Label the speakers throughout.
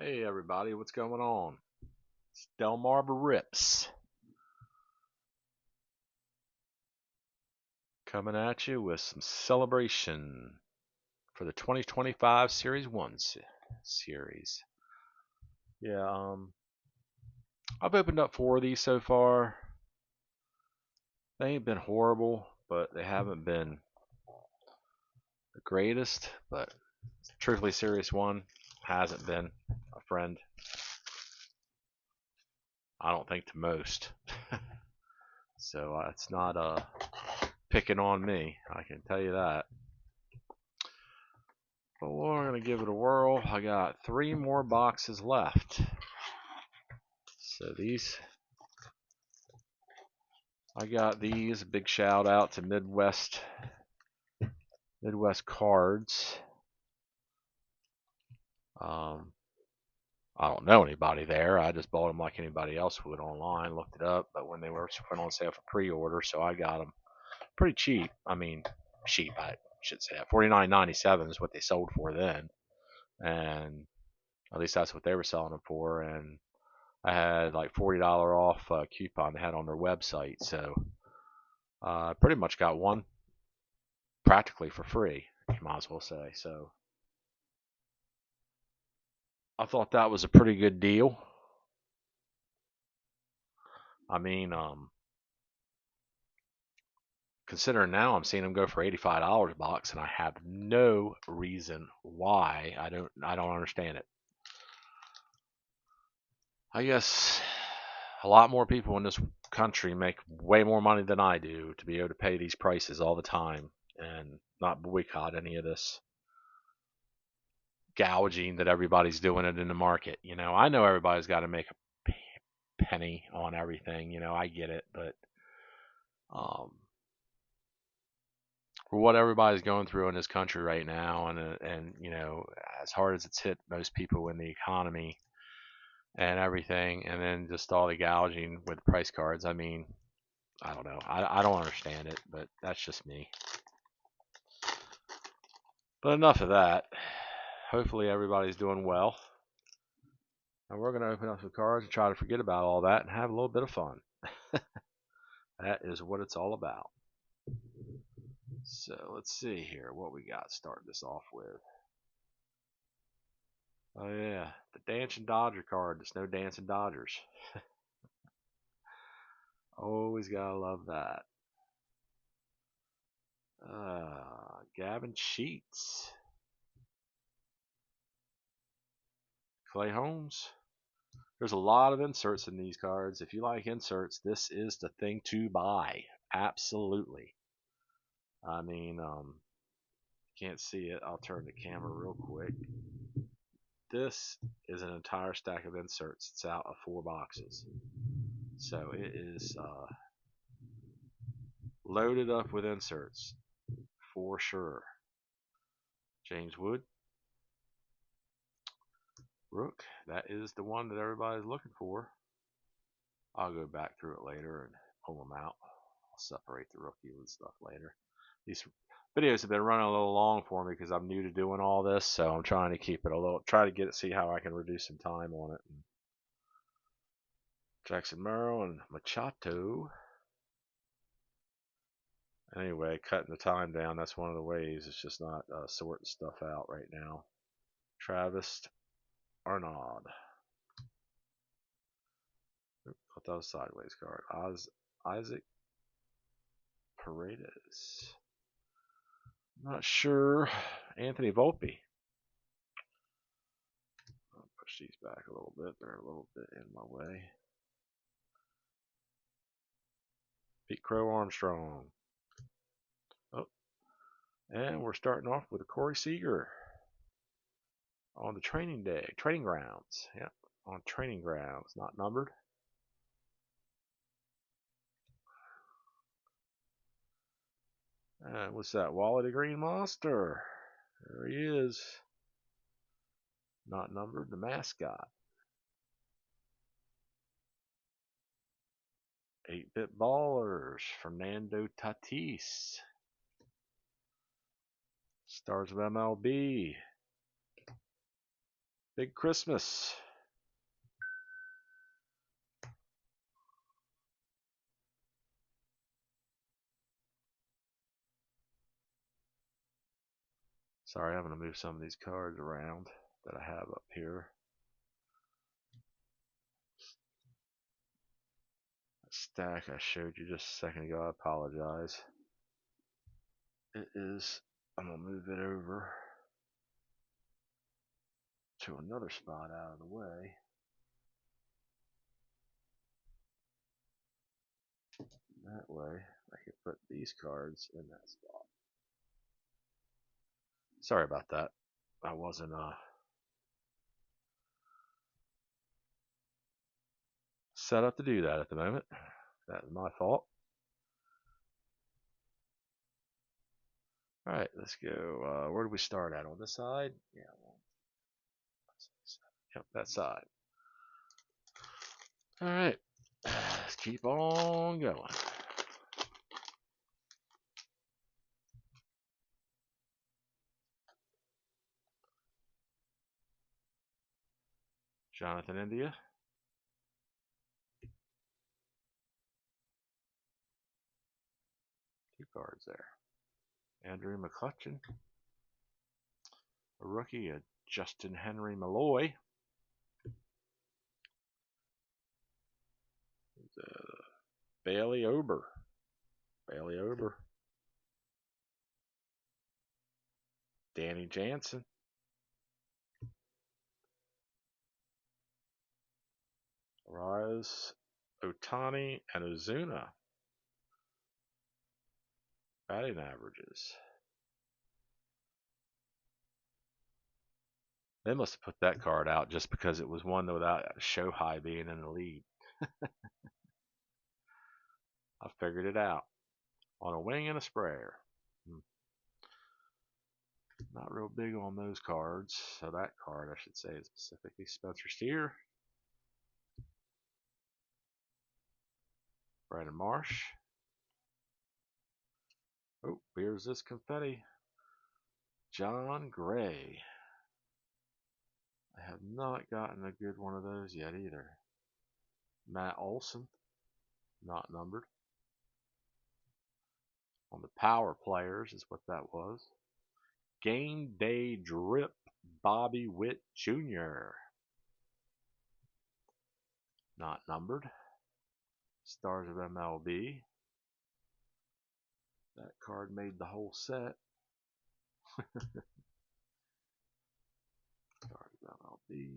Speaker 1: Hey everybody, what's going on? It's Delmar RiPz coming at you with some celebration for the 2025 Series 1 series. Yeah, I've opened up 4 of these so far. They ain't been horrible, but they haven't been the greatest. But truthfully, Series 1 hasn't been a friend, I don't think, to most. So it's not picking on me, I can tell you that. But we're going to give it a whirl. I got 3 more boxes left. So I got these. Big shout out to Midwest Cards. Um, I don't know anybody there. I just bought them like anybody else would online. Looked it up, but when they were put on sale for pre-order, so I got them pretty cheap. I mean, cheap. I should say that. $49.97 is what they sold for then, and at least that's what they were selling them for. And I had like $40 off coupon they had on their website, so I pretty much got one practically for free, you might as well say. So I thought that was a pretty good deal. I mean, considering now I'm seeing them go for $85 a box, and I have no reason why. I don't understand it. I guess a lot more people in this country make way more money than I do to be able to pay these prices all the time and not boycott any of this gouging that everybody's doing it in the market. I know everybody's got to make a penny on everything. I get it, but um, for what everybody's going through in this country right now, and as hard as it's hit most people in the economy and everything, and then just all the gouging with price cards. I mean, I don't know. I don't understand it, but that's just me. But enough of that. Hopefully everybody's doing well. And we're going to open up some cards and try to forget about all that and have a little bit of fun. That is what it's all about. So let's see here what we got starting this off with. Oh yeah, the Dancing Dodger card. There's no Dancing Dodgers. Always gotta love that. Gavin Sheets. Clay Holmes. There's a lot of inserts in these cards. If you like inserts, this is the thing to buy. Absolutely. I mean, can't see it. I'll turn the camera real quick. This is an entire stack of inserts. It's out of 4 boxes. So it is loaded up with inserts for sure. James Wood. Rook. That is the one that everybody's looking for. I'll go back through it later and pull them out. I'll separate the rookies and stuff later. These videos have been running a little long for me because I'm new to doing all this, so I'm trying to keep it a little, try to get it, see how I can reduce some time on it. Jackson Merrill and Machado. Anyway, cutting the time down, that's one of the ways. It's just not sorting stuff out right now. Travis Arnaud. Put that was a sideways card. Isaac Paredes. Not sure. Anthony Volpe. I'll push these back a little bit. They're a little bit in my way. Pete Crow Armstrong. Oh, and we're starting off with a Corey Seager on the training grounds. Yeah, on training grounds, not numbered. What's that? Wally the Green Monster. There he is. Not numbered. The mascot. 8-Bit Ballers. Fernando Tatis. Stars of MLB. Big Christmas. Sorry, I'm going to move some of these cards around that I have up here. That stack I showed you just a second ago, I apologize. It is, I'm going to move it over to another spot out of the way. That way, I can put these cards in that spot. Sorry about that. I wasn't set up to do that at the moment. That is my fault. All right, let's go. Where do we start at? On this side? Yeah, yep, that side. All right, let's keep on going. Jonathan India. Two cards there. Andrew McCutcheon. A rookie, a Justin Henry Malloy. Bailey Ober. Bailey Ober. Danny Jansen. Rise, Otani, and Ozuna. Batting averages. They must have put that card out just because it was one without Shohei being in the lead. I figured it out. On a wing and a sprayer. Not real big on those cards. So that card, I should say, is specifically Spencer Steer. Brandon Marsh. Oh, here's this confetti. John Gray. I have not gotten a good one of those yet either. Matt Olson. Not numbered. On the power players is what that was. Game Day Drip Bobby Witt Jr. Not numbered. Stars of MLB. That card made the whole set. Stars of MLB.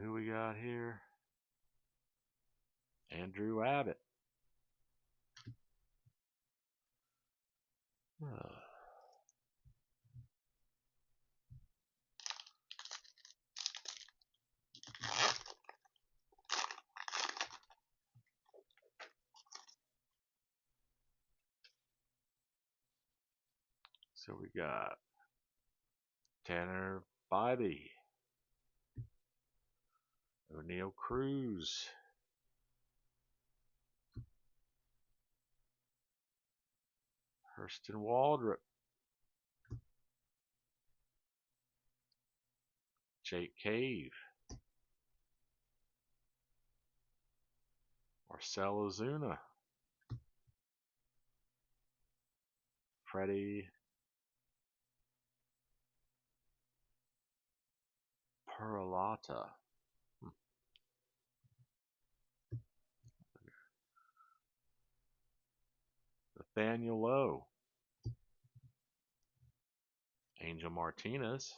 Speaker 1: Who we got here? Andrew Abbott. So we got Tanner Bibee, O'Neal Cruz, Hurston Waldrop, Jake Cave, Marcell Ozuna, Freddie Peralta, Nathaniel Lowe, Angel Martinez,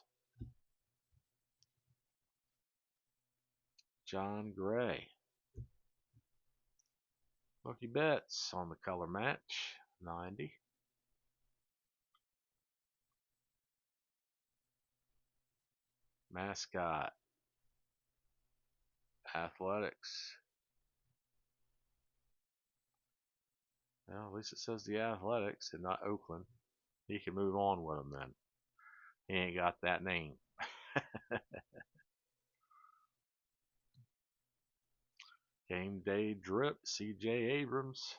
Speaker 1: John Gray, Mookie Betts on the color match, 90. Mascot, Athletics. Well, at least it says the Athletics and not Oakland. He can move on with them then. He ain't got that name. Game Day Drip, C.J. Abrams.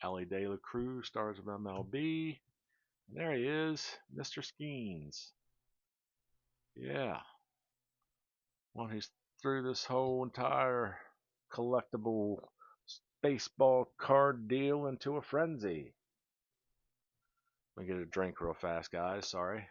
Speaker 1: Ellie De La Cruz, Stars of MLB. There he is, Mr. Skeens. Yeah, one who's threw this whole entire collectible baseball card deal into a frenzy. Let me get a drink real fast, guys. Sorry.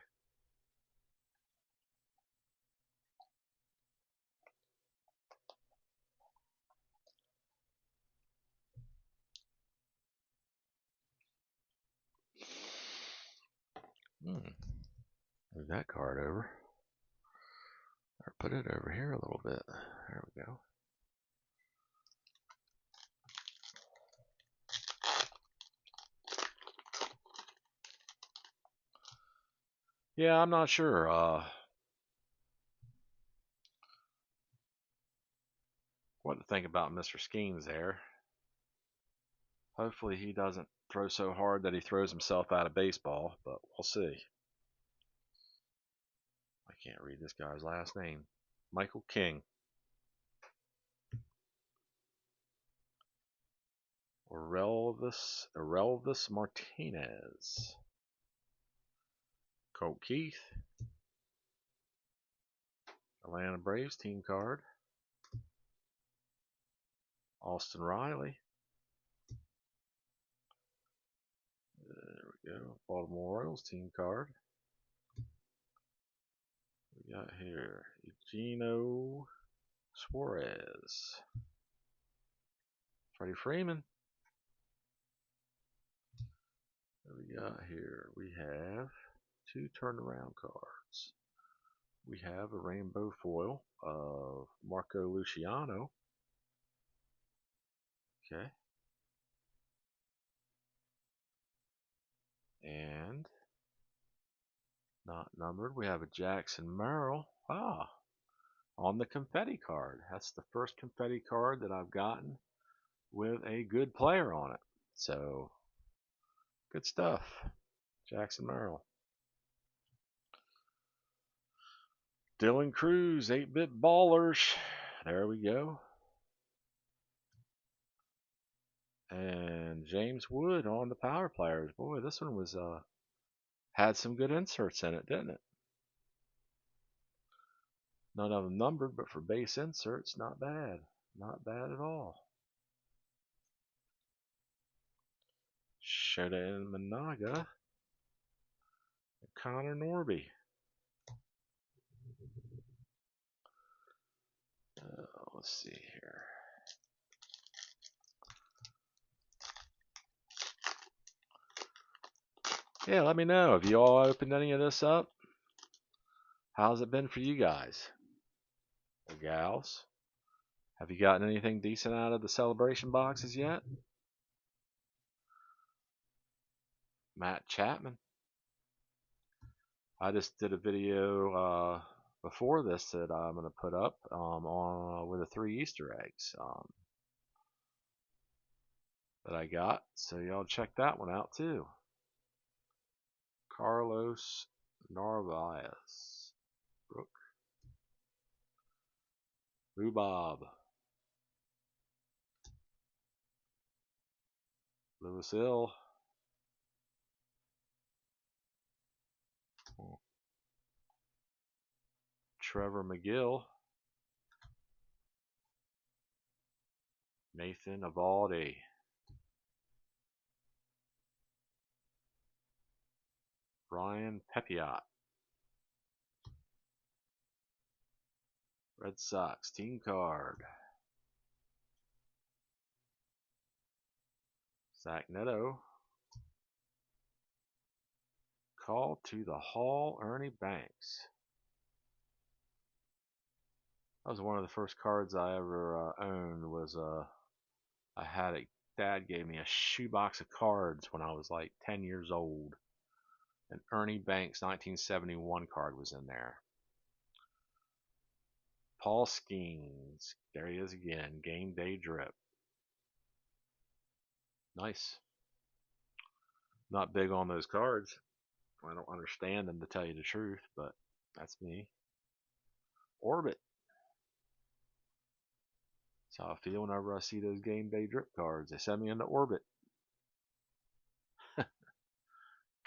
Speaker 1: Move that card over. Or put it over here a little bit. There we go. Yeah, I'm not sure what to think about Mr. Skeens there. Hopefully he doesn't throw so hard that he throws himself out of baseball, but we'll see. I can't read this guy's last name. Michael King. Aurelvis Martinez. Colt Keith. Atlanta Braves team card. Austin Riley. There we go. Baltimore Orioles team card. We got here Eugenio Suarez. Freddie Freeman. What we got here? We have two turnaround cards. We have a rainbow foil of Marco Luciano. Okay. And not numbered, we have a Jackson Merrill. On the confetti card. That's the first confetti card that I've gotten with a good player on it. So, good stuff. Jackson Merrill. Dylan Cruz, 8-bit ballers. There we go. And James Wood on the power players. Boy, this one was had some good inserts in it, didn't it? None of them numbered, but for base inserts, not bad. Not bad at all. Shota Managa. Connor Norby. Let's see here. Yeah, let me know. Have you all opened any of this up? How's it been for you guys? Or gals? Have you gotten anything decent out of the celebration boxes yet? Matt Chapman. I just did a video before this that I'm going to put up on with the 3 Easter eggs that I got. So y'all check that one out too. Carlos Narvaez. Brooke. Rhubarb. Lewis Hill. Trevor McGill. Nathan Eovaldi. Brian Pepiot. Red Sox team card. Zach Neto. Call to the Hall, Ernie Banks. That was one of the first cards I ever owned. Was I had a dad gave me a shoebox of cards when I was like 10 years old. An Ernie Banks 1971 card was in there. Paul Skeens. There he is again. Game day drip. Nice. Not big on those cards. I don't understand them to tell you the truth, but that's me. Orbit. That's how I feel whenever I see those game day drip cards. They send me into orbit.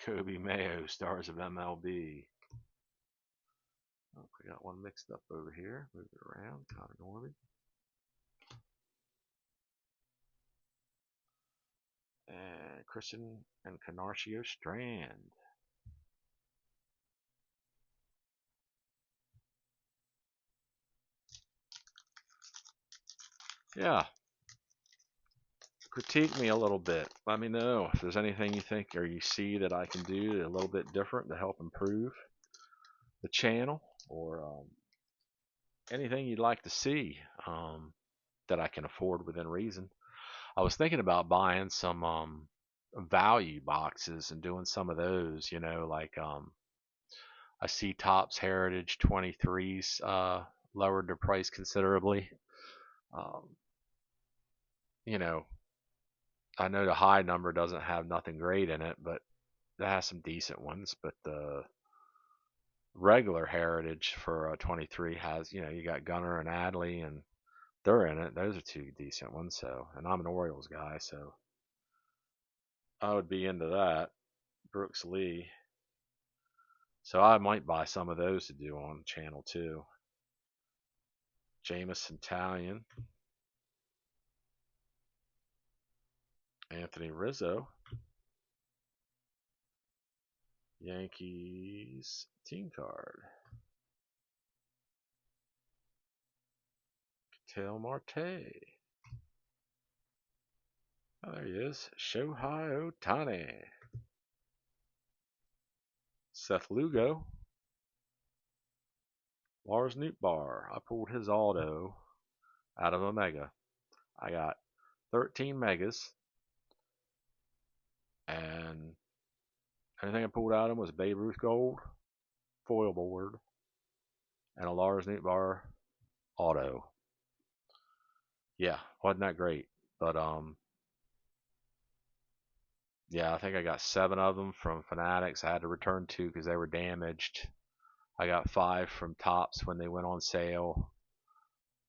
Speaker 1: Kobe Mayo, stars of MLB. Oh, I got one mixed up over here. Move it around. Connor Norman. And Christian and Canarcio Strand. Yeah. Critique me a little bit. Let me know if there's anything you think or you see that I can do a little bit different to help improve the channel, or anything you'd like to see that I can afford within reason. I was thinking about buying some value boxes and doing some of those, like I see Topps Heritage 23s lowered their price considerably. Um, you know, I know the high number doesn't have nothing great in it, but it has some decent ones. But the regular Heritage for 23 has, you got Gunnar and Adley, and they're in it. Those are two decent ones. So, and I'm an Orioles guy, so I would be into that. Brooks Lee. So I might buy some of those to do on channel too. Jameson Italian. Anthony Rizzo. Yankees team card. Ketel Marte. Oh, there he is. Shohei Ohtani. Seth Lugo. Lars Nootbaar. I pulled his auto out of a mega. I got 13 megas, and anything I pulled out of them was Babe Ruth Gold, foil board, and a Lars Nootbaar auto. Yeah, wasn't that great? But yeah, I think I got 7 of them from Fanatics. I had to return 2 because they were damaged. I got 5 from Topps when they went on sale,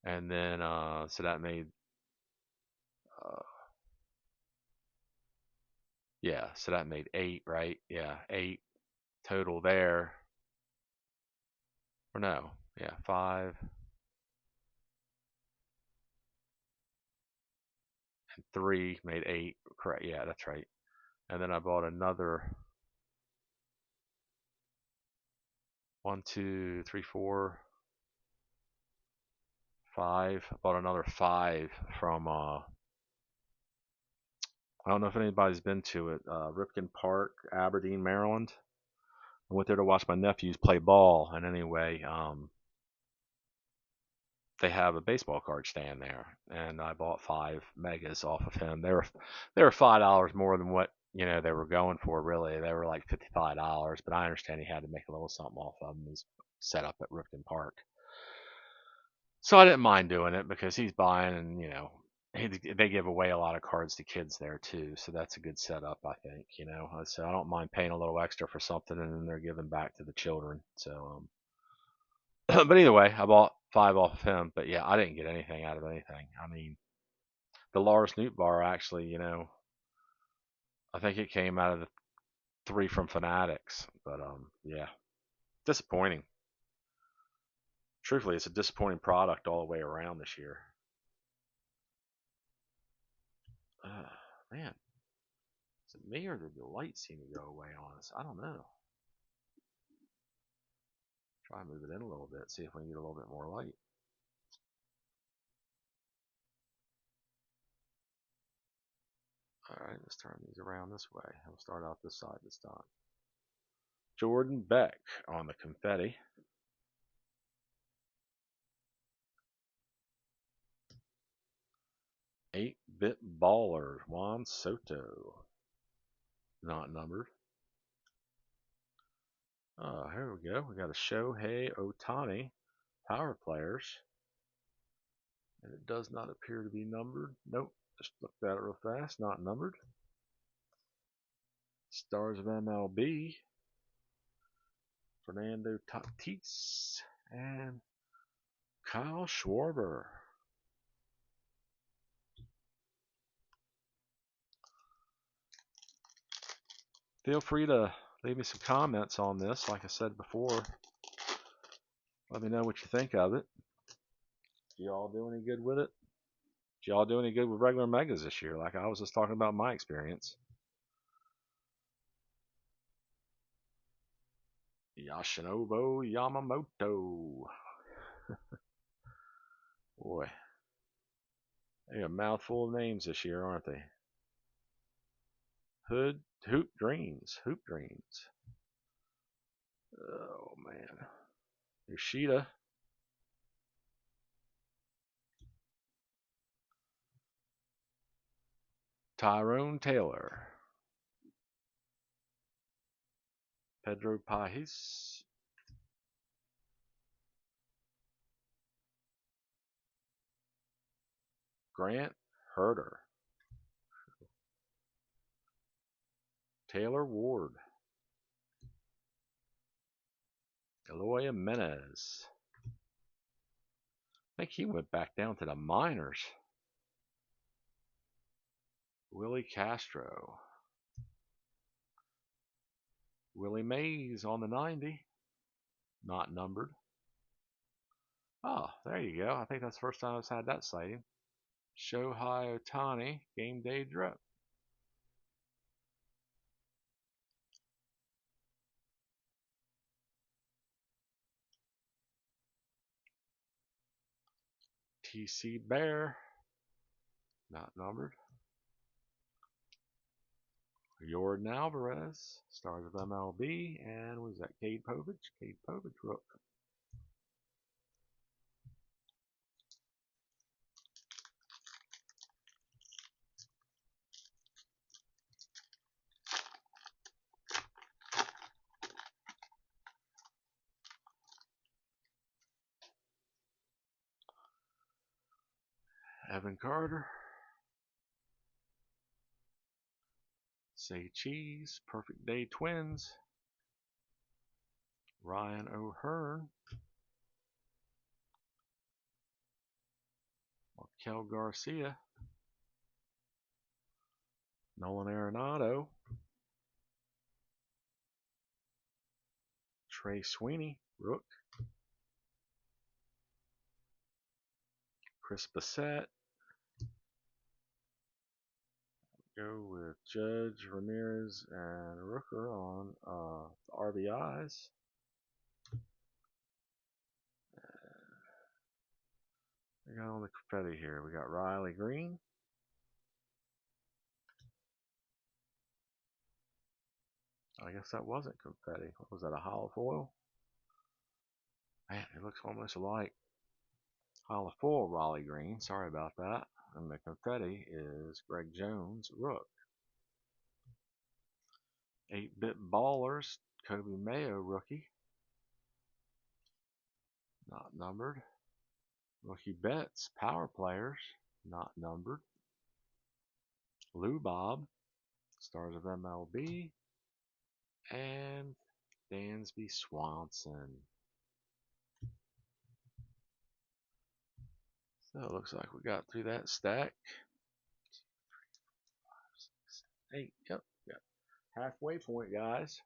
Speaker 1: and then so that made uh, yeah, so that made 8, right? Yeah, 8 total there. Or no, yeah, 5 and 3 made 8. Correct. Yeah, that's right. And then I bought another 1, 2, 3, 4, 5. I bought another 5 from I don't know if anybody's been to it. Ripken Park, Aberdeen, Maryland. I went there to watch my nephews play ball, and anyway, they have a baseball card stand there, and I bought 5 megas off of him. They were $5 more than what they were going for. Really, they were like $55, but I understand he had to make a little something off of them. He's set up at Ripken Park, so I didn't mind doing it because he's buying, and they give away a lot of cards to kids there too, so that's a good setup, I think. So I don't mind paying a little extra for something, and then they're giving back to the children. So, but either way, I bought 5 off of him. But yeah, I didn't get anything out of anything. I mean, the Lars Nootbaar actually, I think it came out of the 3 from Fanatics. But yeah, disappointing. Truthfully, it's a disappointing product all the way around this year. Man, is it me or did the light seem to go away on us? I don't know. Try and move it in a little bit, see if we can get a little bit more light. All right, let's turn these around this way. I'll start out this side this time. Jordan Beck on the confetti. 8-bit baller, Juan Soto. Not numbered. Here we go. We got a Shohei Ohtani power players. And it does not appear to be numbered. Nope. Just looked at it real fast. Not numbered. Stars of MLB. Fernando Tatis and Kyle Schwarber. Feel free to Leave me some comments on this. Like I said before, let me know what you think of it. Do y'all do any good with it? Did y'all do any good with regular megas this year? Like I was just talking about my experience. Yoshinobu Yamamoto. Boy, they got a mouthful of names this year, aren't they? Hoop Dreams. Hoop Dreams. Oh, man. Yoshida. Tyrone Taylor. Pedro Pais. Grant Herder. Taylor Ward. Eloy Jimenez. I think he went back down to the minors. Willie Castro. Willie Mays on the 90. Not numbered. Oh, there you go. I think that's the first time I've had that sighting. Shohei Ohtani, game day drip. TC Bear, not numbered. Jordan Alvarez, stars of MLB, and was that Cade Povich? Cade Povich, rook. Evan Carter. Say Cheese, Perfect Day Twins. Ryan O'Hearn. Markel Garcia. Nolan Arenado. Trey Sweeney, rook. Chris Bassett. Go with Judge, Ramirez, and Rooker on the RBIs. We got on the confetti here. We got Riley Green. I guess that wasn't confetti. What was that, a hollow foil? Man, it looks almost like hollow foil Riley Green. Sorry about that. And the confetti is Greg Jones, rook. 8-bit ballers, Kobe Mayo, rookie. Not numbered. Rookie bets, power players, not numbered. Lou Bob, stars of MLB. And Dansby Swanson. So it looks like we got through that stack. 8, yep, yep. Halfway point, guys.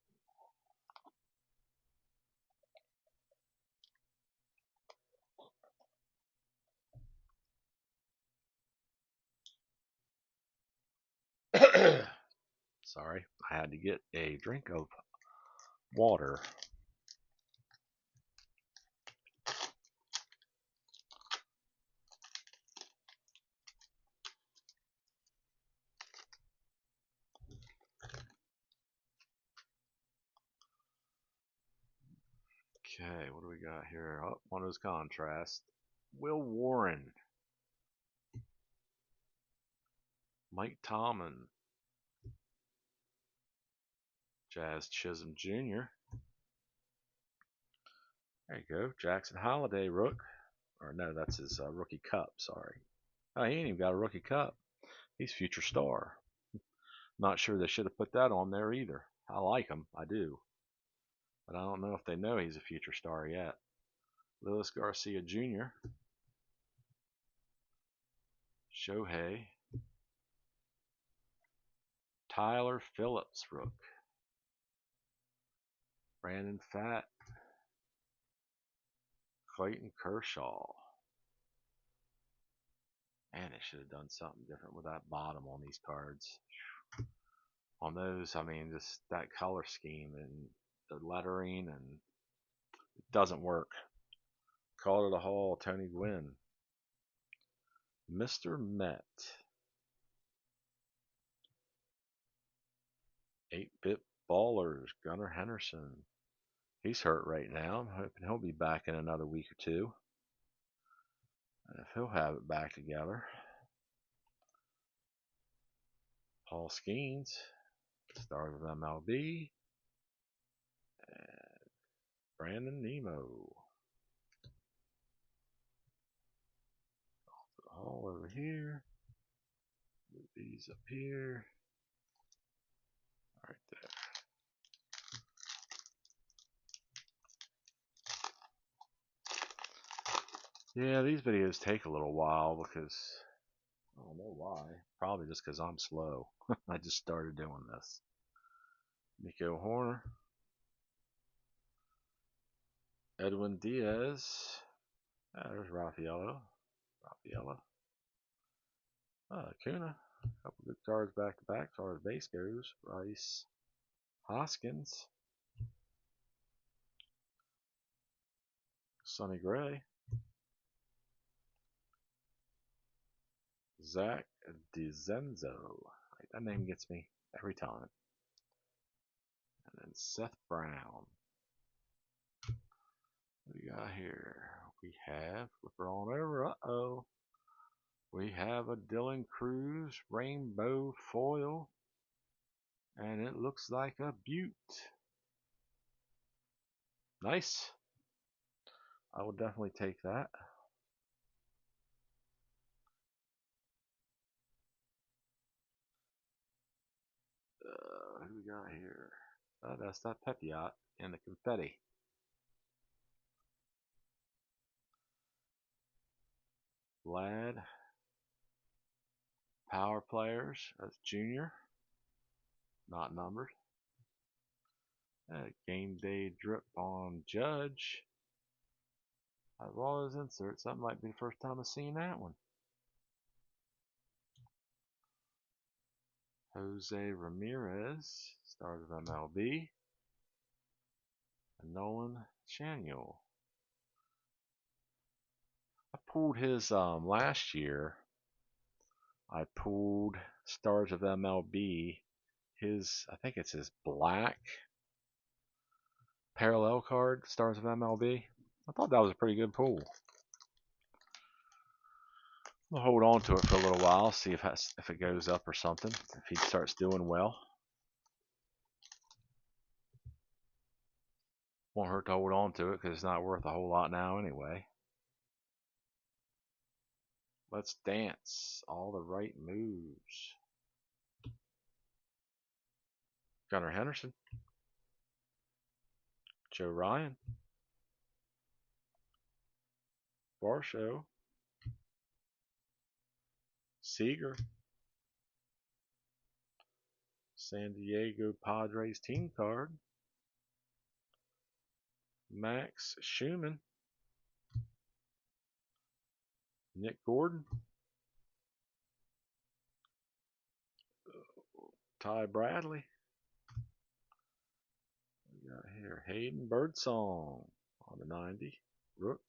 Speaker 1: Sorry, I had to get a drink of water. Okay, what do we got here? Oh, one of those contrasts. Will Warren. Mike Tomlin. Jazz Chisholm Jr. There you go. Jackson Holiday, rook. Or no, that's his rookie cup, sorry. Oh, he ain't even got a rookie cup. He's future star. Not sure they should have put that on there either. I like him, I do. But I don't know if they know he's a future star yet. Luis Garcia Jr. Shohei. Tyler Phillips, rook. Brandon Fat, Clayton Kershaw. Man, they should have done something different with that bottom on these cards. On those, I mean, just that color scheme and the lettering, and it doesn't work. Call it a haul, Tony Gwynn. Mr. Met. 8-bit ballers, Gunnar Henderson. He's hurt right now. I'm hoping he'll be back in another week or two. And if he'll have it back together. Paul Skeens, stars of MLB. And Brandon Nemo. All over here. Move these up here. Right there. Yeah, these videos take a little while because I don't know why. Probably just because I'm slow. I just started doing this. Nico Horner. Edwin Diaz. There's Raffaello. Acuna. A couple good cards back to back as far as base goes. Rice. Hoskins. Sonny Gray. Zach DiZenzo. That name gets me every time. And then Seth Brown. What do we got here? We have, flip her on over, we have a Dylan Cruz rainbow foil. And it looks like a Butte. Nice. I will definitely take that. Who we got here? That's that Pepiot and the confetti. Vlad. Power players. That's Junior. Not numbered. Game day drip on Judge. As well as inserts. That might be the first time I've seen that one. Jose Ramirez, stars of MLB. And Nolan Shaniel. I pulled his last year. I pulled stars of MLB. I think it's his black parallel card, stars of MLB. I thought that was a pretty good pull. We'll hold on to it for a little while, see if it goes up or something, if he starts doing well. Won't hurt to hold on to it because it's not worth a whole lot now anyway. Let's dance. All the right moves. Gunnar Henderson. Joe Ryan. Varsho. Seager. San Diego Padres team card. Max Schumann. Nick Gordon. Ty Bradley. We got here Hayden Birdsong on the 90. Rook.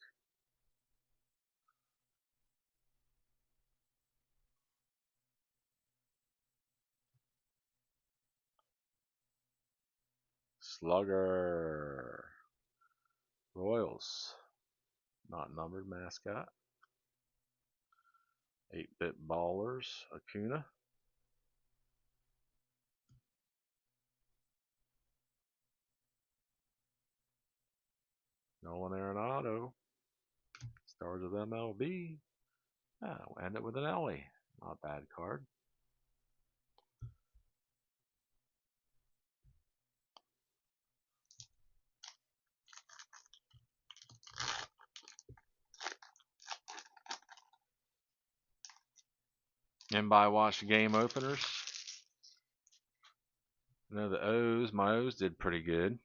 Speaker 1: Slugger. Royals. Not numbered mascot. 8-bit ballers. Acuna. Nolan Arenado. Stars of MLB. We'll end it with an Ellie. Not a bad card. Anybody watch the game openers? I know the O's. My O's did pretty good.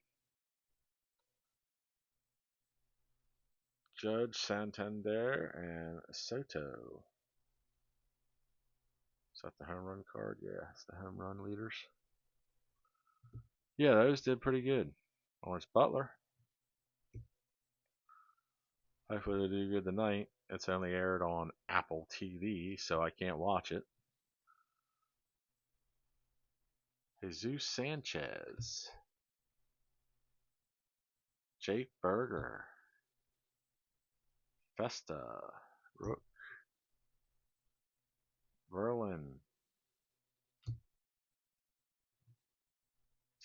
Speaker 1: Judge, Santander, and Soto. Is that the home run card? Yeah, it's the home run leaders. Yeah, those did pretty good. Lawrence Butler. Hopefully they do good tonight. It's only aired on Apple TV, so I can't watch it. Jesus Sanchez. Jake Berger. Festa. Rook. Verlin.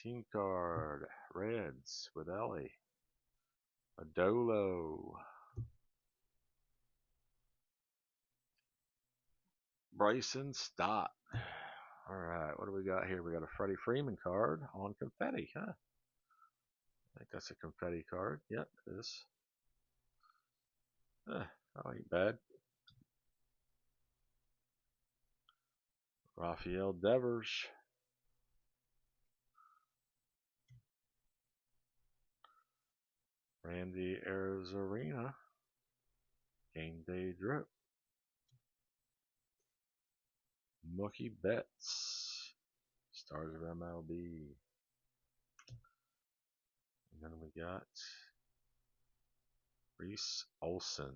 Speaker 1: Team card. Reds with Ellie. Adolo. Bryson Stott. All right, what do we got here? We got a Freddie Freeman card on confetti, huh? I think that's a confetti card. Yep, it is. Oh, ain't bad. Rafael Devers. Randy Arozarena. Game Day Drip. Mookie Betts. Stars of MLB. And then we got Reese Olson.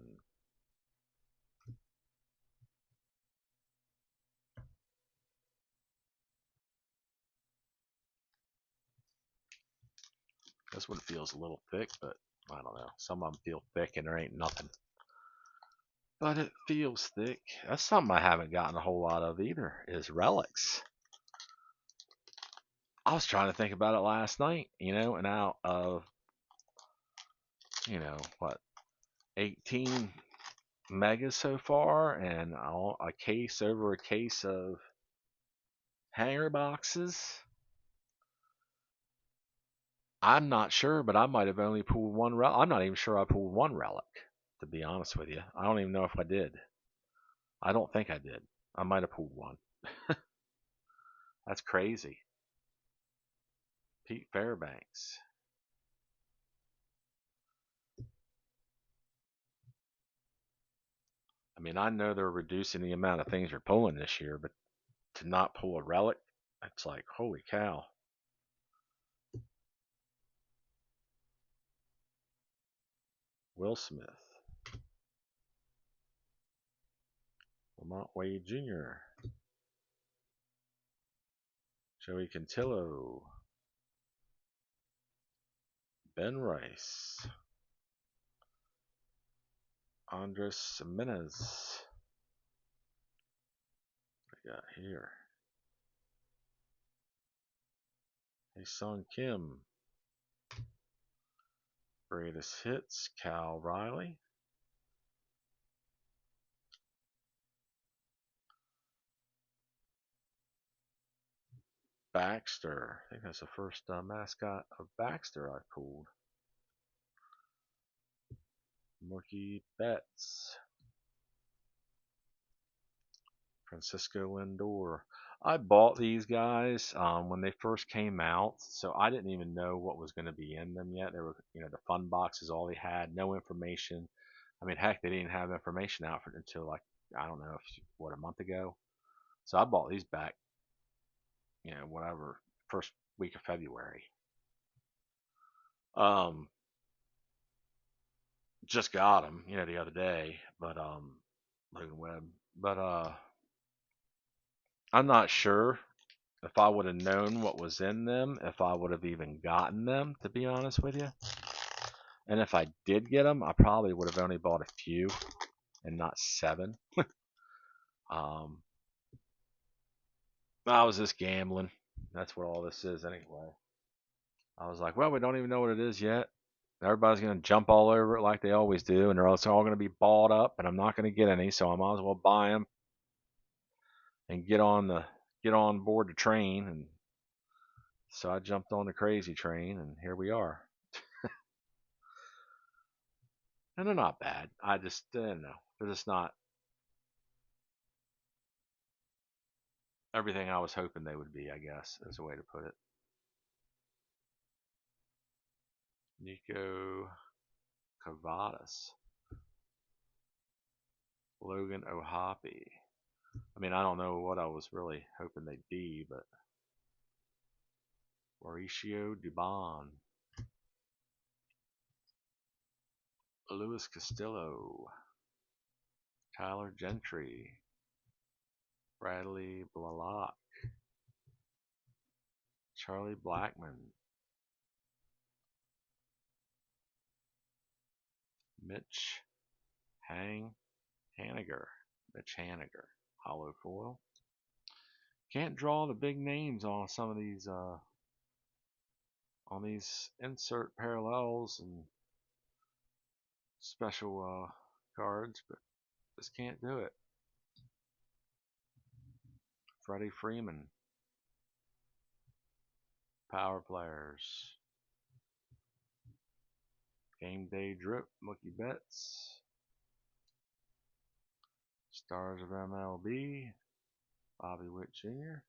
Speaker 1: This one feels a little thick, but I don't know. Some of them feel thick and there ain't nothing. But it feels thick. That's something I haven't gotten a whole lot of either, is relics. I was trying to think about it last night, and out of, what, 18 megas so far, and a case over a case of hanger boxes. I'm not sure, but I might have only pulled one relic. I'm not even sure I pulled one relic, to be honest with you. I don't even know if I did. I don't think I did. I might have pulled one. That's crazy. Pete Fairbanks. I mean, I know they're reducing the amount of things they're pulling this year, but to not pull a relic, it's like, holy cow. Will Smith. Lamont Wade Jr. Joey Cantillo. Ben Rice. Andres Jimenez. What we got here? Hae-Sung Kim. Greatest hits, Cal Riley. Baxter. I think that's the first mascot of Baxter I pulled. Mookie Betts. Francisco Lindor. I bought these guys when they first came out, so I didn't even know what was going to be in them yet. They were, the fun boxes, all they had, no information. I mean, heck, they didn't have information out for until like, I don't know, a month ago. So I bought these back, whatever, first week of February. Um, just got them, the other day, but Logan Webb. But I'm not sure if I would have known what was in them, if I would have even gotten them, to be honest with you. And if I did get them, I probably would have only bought a few and not 7. um, I was just gambling. That's what all this is anyway. I was like, well, we don't even know what it is yet. Everybody's going to jump all over it like they always do, and they're all going to be balled up, and I'm not going to get any, so I might as well buy them and get on board the train. And so I jumped on the crazy train, and here we are. And they're not bad. I just don't know. They're just not everything I was hoping they would be, I guess, is a way to put it. Nico Cavadas. Logan O'Hoppe. I mean, I don't know what I was really hoping they'd be, but Mauricio Dubon, Luis Castillo, Tyler Gentry, Bradley Blalock, Charlie Blackman, Mitch Haniger, Mitch Haniger, hollow foil. Can't draw the big names on some of these on these insert parallels and special cards, but just can't do it. Freddie Freeman, power players. Game Day Drip, Mookie Betts. Stars of MLB, Bobby Witt Jr.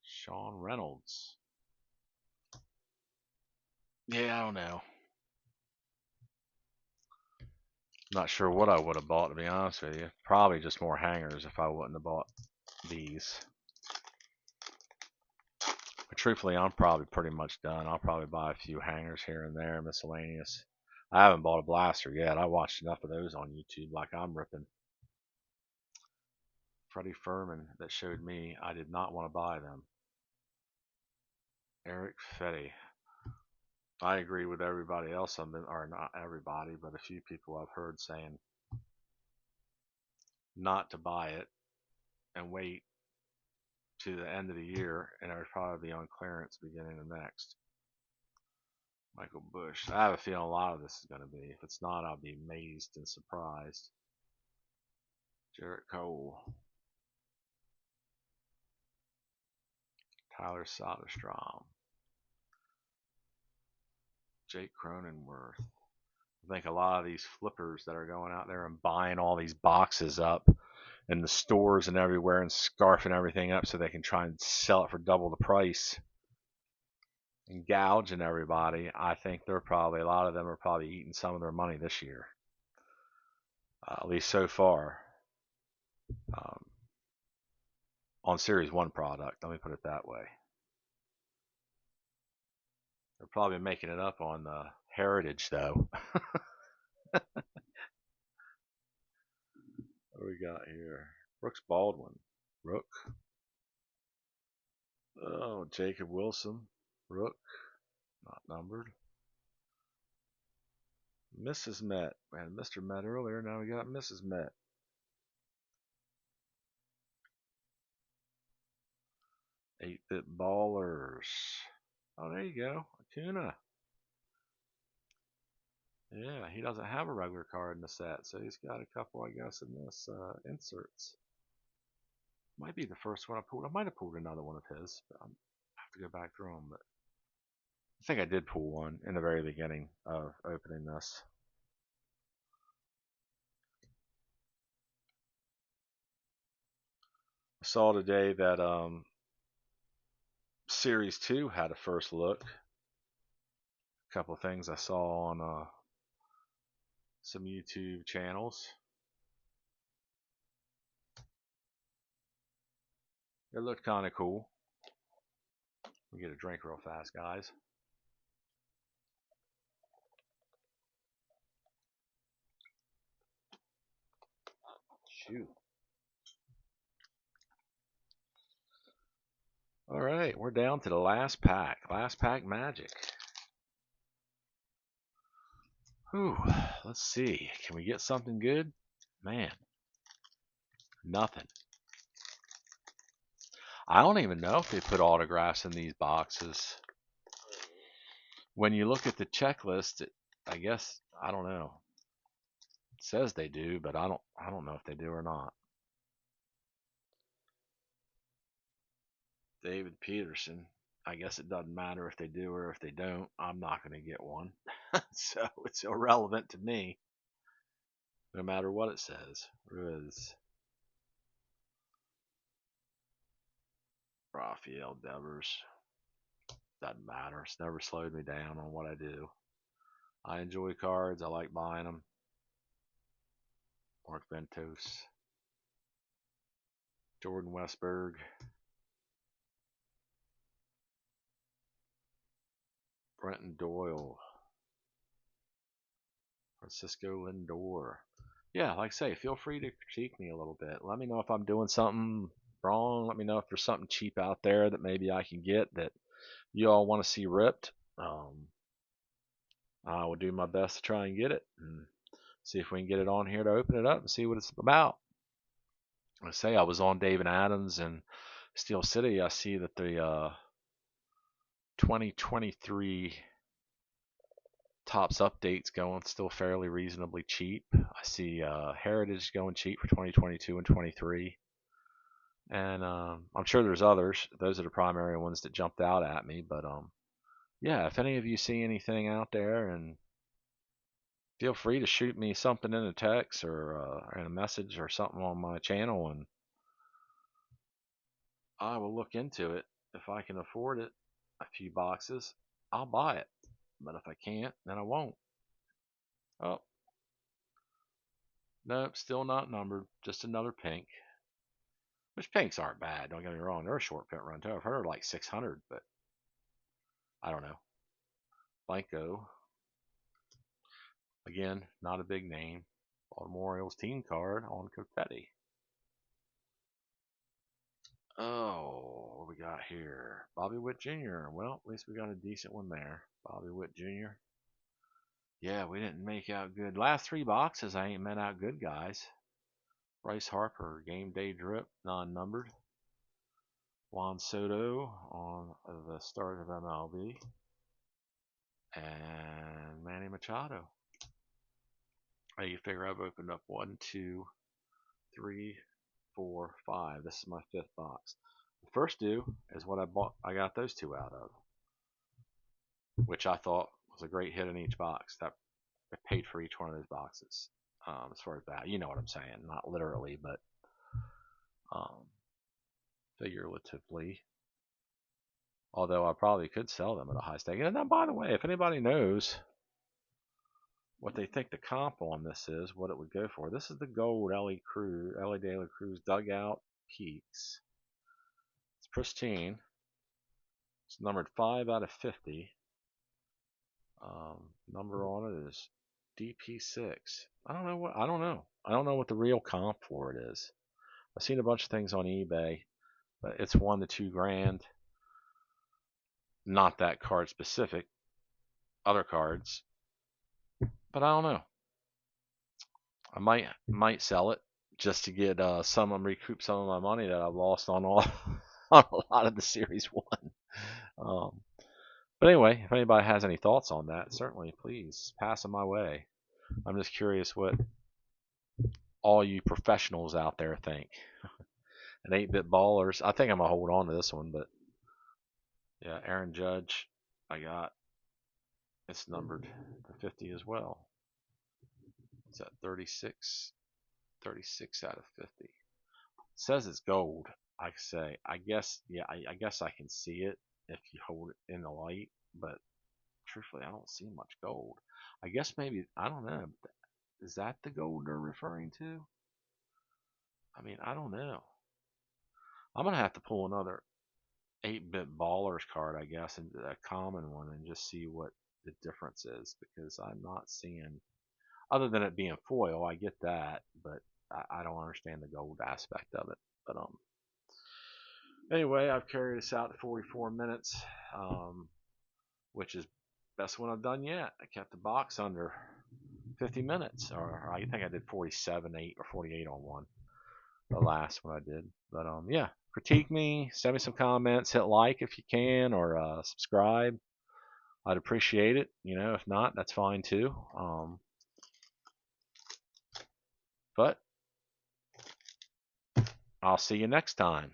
Speaker 1: Sean Reynolds. Yeah, I don't know. Not sure what I would have bought, to be honest with you. Probably just more hangers if I wouldn't have bought these. But truthfully, I'm probably pretty much done. I'll probably buy a few hangers here and there, miscellaneous. I haven't bought a blaster yet. I watched enough of those on YouTube like I'm ripping. Freddie Furman that showed me I did not want to buy them. Eric Fetty. I agree with everybody else. Or not everybody, but a few people I've heard saying not to buy it and wait to the end of the year, and it'll probably be on clearance beginning of next. Michael Bush. I have a feeling a lot of this is going to be. If it's not, I'll be amazed and surprised. Jarrett Cole. Tyler Soderstrom. Jake Cronenworth. I think a lot of these flippers that are going out there and buying all these boxes up in the stores and everywhere and scarfing everything up so they can try and sell it for double the price and gouging everybody. I think they're probably, a lot of them are probably eating some of their money this year, at least so far, um, on Series 1 product. Let me put it that way. They're probably making it up on Heritage, though. What do we got here? Brooks Baldwin. Rook. Oh, Jacob Wilson. Rook. Not numbered. Mrs. Met. We had Mr. Met earlier. Now we got Mrs. Met. 8-bit ballers. Oh, there you go. Acuna. Yeah, he doesn't have a regular card in the set, so he's got a couple, I guess, in this inserts. Might be the first one I pulled. I might have pulled another one of his, but I have to go back through them. But I think I did pull one in the very beginning of opening this. I saw today that Series 2 had a first look. A couple things I saw on some YouTube channels. It looked kind of cool. We get a drink real fast, guys. Shoot. All right, we're down to the last pack. Last pack magic. Whew, let's see. Can we get something good? Man, nothing. I don't even know if they put autographs in these boxes. When you look at the checklist, I guess, I don't know. It says they do, but I don't know if they do or not. David Peterson. I guess it doesn't matter if they do or if they don't. I'm not going to get one. So it's irrelevant to me, no matter what it says. Riz. Rafael Devers. doesn't matter. It's never slowed me down on what I do. I enjoy cards. I like buying them. Mark Ventos, Jordan Westberg, Brenton Doyle, Francisco Lindor. Yeah, like I say, feel free to critique me a little bit. Let me know if I'm doing something wrong. Let me know if there's something cheap out there that maybe I can get that you all want to see ripped. I will do my best to try and get it and see if we can get it on here to open it up and see what it's about. I say I was on David Adams and Steel City. I see that the 2023 Topps updates going still fairly reasonably cheap. I see Heritage going cheap for 2022 and 23. And I'm sure there's others. Those are the primary ones that jumped out at me. But yeah, if any of you see anything out there, and feel free to shoot me something in a text or in a message or something on my channel, and I will look into it. If I can afford it, a few boxes, I'll buy it. But if I can't, then I won't. Oh, nope, still not numbered. Just another pink. Which pinks aren't bad, don't get me wrong. They're a short print run too. I've heard like 600, but I don't know. Blanco. Again, not a big name. Baltimore Orioles team card on Confetti. Oh, what we got here? Bobby Witt Jr. Well, at least we got a decent one there. Bobby Witt Jr. Yeah, we didn't make out good. Last three boxes, I ain't met out good, guys. Bryce Harper, game day drip, non-numbered. Juan Soto on the start of MLB. And Manny Machado. You figure I've opened up 1, 2, 3, 4, 5. This is my fifth box. The first due is what I bought. I got those two out of, which I thought was a great hit in each box. That I paid for each one of those boxes. As far as that, you know what I'm saying, not literally, but figuratively. Although I probably could sell them at a high stake. And now, by the way, if anybody knows what they think the comp on this is, what it would go for, this is the gold Ellie De La Cruz dugout peaks. It's pristine. It's numbered 5 out of 50. Number on it is DP6. I don't know what the real comp for it is. I've seen a bunch of things on eBay, but it's $1 to $2 grand. Not that card specific. Other cards, but I don't know. I might sell it just to get recoup some of my money that I've lost on on a lot of the Series 1. But anyway, if anybody has any thoughts on that, certainly please pass them my way. I'm just curious what all you professionals out there think. An 8-bit ballers. I think I'm gonna hold on to this one, but yeah, Aaron Judge, I got. It's numbered to 50 as well. It's at 36 out of 50. It says it's gold. I say, I guess, yeah, I guess I can see it if you hold it in the light, but truthfully, I don't see much gold. I guess maybe, I don't know. Is that the gold they're referring to? I mean, I don't know. I'm gonna have to pull another 8-bit ballers card, I guess, and a common one, and just see what the difference is, because I'm not seeing, other than it being foil, I get that, but I don't understand the gold aspect of it. But anyway, I've carried this out to 44 minutes, which is best one I've done yet. I kept the box under 50 minutes, or I think I did 47.8 or 48 on one, the last one I did. But yeah, critique me, send me some comments, hit like if you can, or subscribe. I'd appreciate it. If not, that's fine too. But I'll see you next time.